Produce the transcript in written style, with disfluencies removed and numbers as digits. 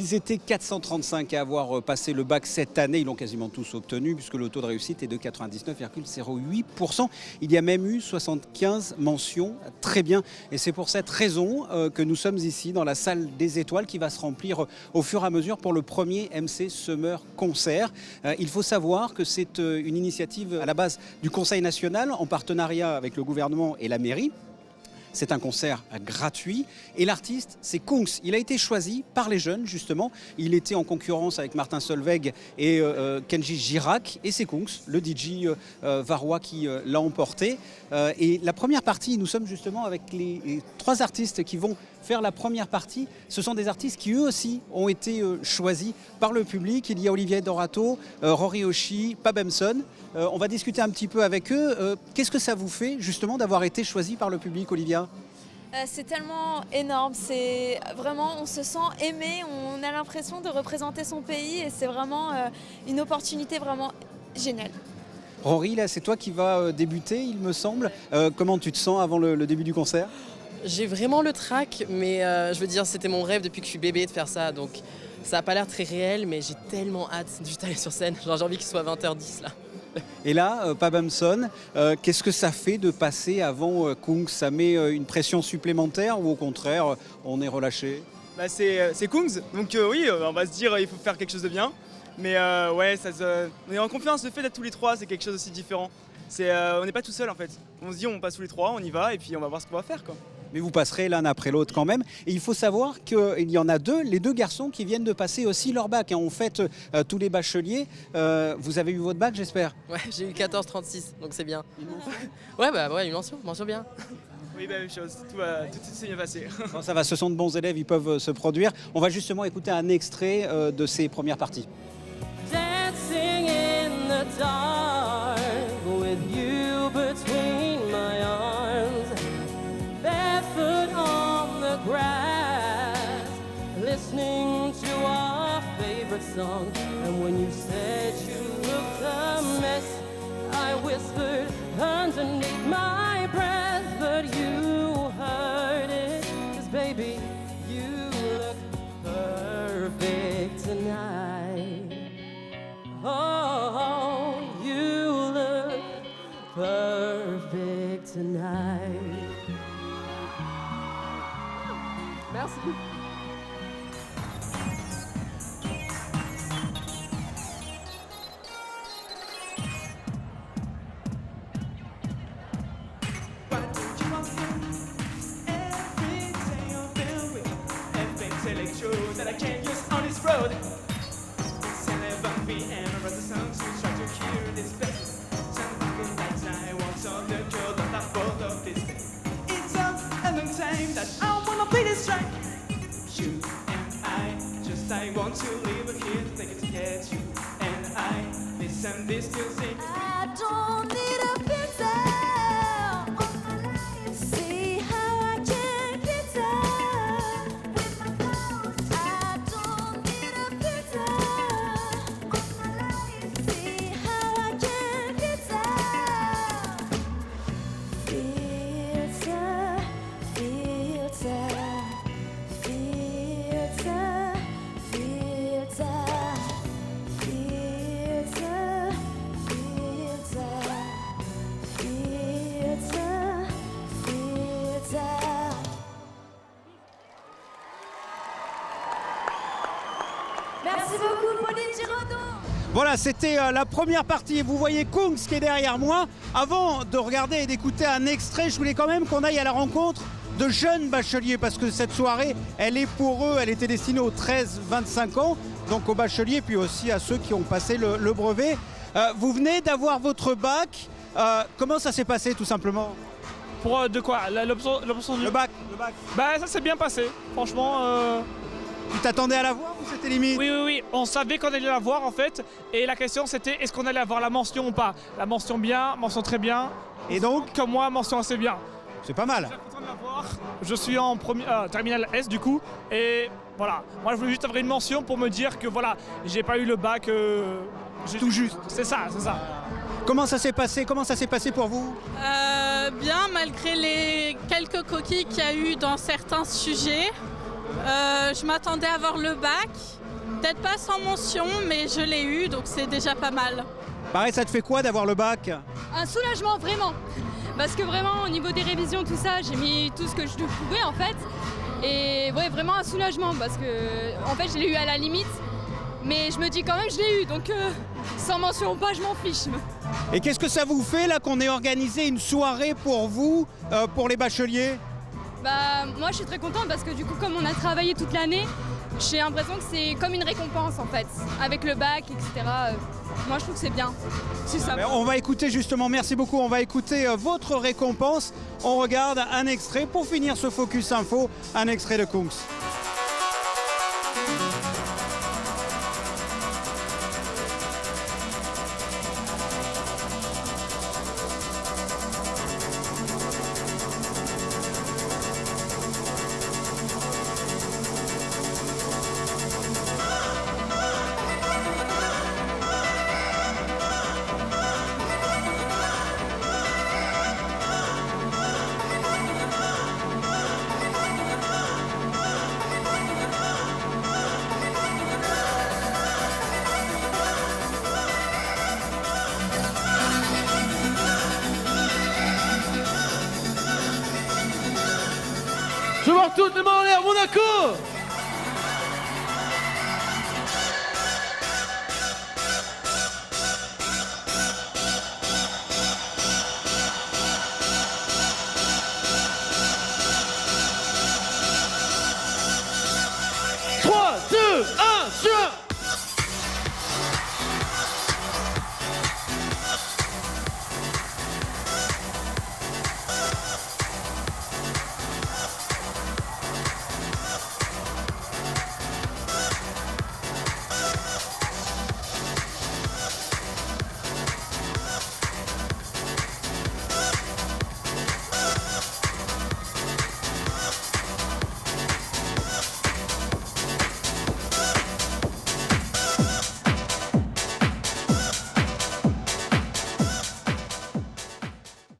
Ils étaient 435 à avoir passé le bac cette année. Ils l'ont quasiment tous obtenu puisque le taux de réussite est de 99,08%. Il y a même eu 75 mentions. Très bien. Et c'est pour cette raison que nous sommes ici dans la salle des étoiles qui va se remplir au fur et à mesure pour le premier MC Summer Concert. Il faut savoir que c'est une initiative à la base du Conseil national en partenariat avec le gouvernement et la mairie. C'est un concert gratuit et l'artiste, c'est Kungs. Il a été choisi par les jeunes, justement. Il était en concurrence avec Martin Solveig et Kenji Girac. Et c'est Kungs, le DJ varois, qui l'a emporté. Et la première partie, nous sommes justement avec les 3 artistes qui vont faire la première partie. Ce sont des artistes qui, eux aussi, ont été choisis par le public. Il y a Olivier Dorato, Rory Oshi, Pabemson. On va discuter un petit peu avec eux. Qu'est-ce que ça vous fait, justement, d'avoir été choisi par le public, Olivia ? C'est tellement énorme, c'est vraiment, on se sent aimé, on a l'impression de représenter son pays et c'est vraiment une opportunité vraiment géniale. Rory, là, c'est toi qui vas débuter, il me semble. Comment tu te sens avant le début du concert ? J'ai vraiment le trac, mais je veux dire, c'était mon rêve depuis que je suis bébé de faire ça, donc ça n'a pas l'air très réel, mais j'ai tellement hâte juste d'aller sur scène. Genre, j'ai envie qu'il soit 20h10 là. Et là, Pabemson, qu'est-ce que ça fait de passer avant Kungs ? Ça met une pression supplémentaire ou au contraire, on est relâché ? C'est Kungs, donc oui, on va se dire il faut faire quelque chose de bien. Mais ouais, on est en confiance, le fait d'être tous les 3, c'est quelque chose aussi différent. On n'est pas tout seul en fait. On se dit on passe tous les 3, on y va et puis on va voir ce qu'on va faire, quoi. Mais vous passerez l'un après l'autre quand même. Et il faut savoir qu'il y en a 2, les 2 garçons qui viennent de passer aussi leur bac. On fête tous les bacheliers. Vous avez eu votre bac, j'espère ? Ouais, j'ai eu 14,36, donc c'est bien. Ouais, bah ouais, une mention bien. Oui, même chose, tout s'est bien passé. Bon, ça va, ce sont de bons élèves, ils peuvent se produire. On va justement écouter un extrait de ces premières parties. Dancing in the dark with you between my arms, barefoot on the grass, listening to our favorite song. And when you said you looked a mess, I whispered underneath my breath, but you heard it, 'cause baby, you look perfect tonight. Oh, you look perfect tonight. Merci. That I can't use on this road. It's 11 p.m. I wrote the songs to try to hear this best. Some fucking nights I want on the girl that I both of this day. It's a long time that I wanna play this track. You and I, just I want to leave a kid, take it to get you and I listen this music. I don't need a pizza. Merci beaucoup, Pauline Giraudot. Voilà, c'était la première partie. Vous voyez Kungs qui est derrière moi. Avant de regarder et d'écouter un extrait, je voulais quand même qu'on aille à la rencontre de jeunes bacheliers parce que cette soirée, elle est pour eux, elle était destinée aux 13-25 ans, donc aux bacheliers, puis aussi à ceux qui ont passé le brevet. Vous venez d'avoir votre bac. Comment ça s'est passé tout simplement ? Pour de quoi ? L'option du... Le bac. Bah ça s'est bien passé, franchement. Tu t'attendais à la voir ou c'était limite ? Oui, on savait qu'on allait la voir en fait. Et la question c'était est-ce qu'on allait avoir la mention ou pas ? La mention bien, mention très bien. Et donc ? Comme moi, mention assez bien. C'est pas mal. Je suis content de la voir. Je suis en terminale S du coup. Et voilà, moi je voulais juste avoir une mention pour me dire que voilà, j'ai pas eu le bac tout juste. C'est ça. Comment ça s'est passé pour vous ? Bien, malgré les quelques coquilles qu'il y a eu dans certains sujets. Je m'attendais à avoir le bac, Peut-être pas sans mention, mais je l'ai eu, donc c'est déjà pas mal. Pareil, ça te fait quoi d'avoir le bac? Un soulagement, vraiment. Parce que vraiment, au niveau des révisions, tout ça, j'ai mis tout ce que je pouvais en fait. Et ouais, vraiment un soulagement parce que en fait, je l'ai eu à la limite. Mais je me dis quand même, je l'ai eu. Donc, sans mention ou pas, je m'en fiche. Et qu'est-ce que ça vous fait là qu'on ait organisé une soirée pour vous, pour les bacheliers? Bah, moi, je suis très contente parce que du coup, comme on a travaillé toute l'année, j'ai l'impression que c'est comme une récompense en fait. Avec le bac, etc. Moi, je trouve que c'est bien. C'est ça. On va écouter justement, merci beaucoup, on va écouter votre récompense. On regarde un extrait pour finir ce Focus Info, un extrait de Kungs. Je vois toutes les mains en l'air, Monaco!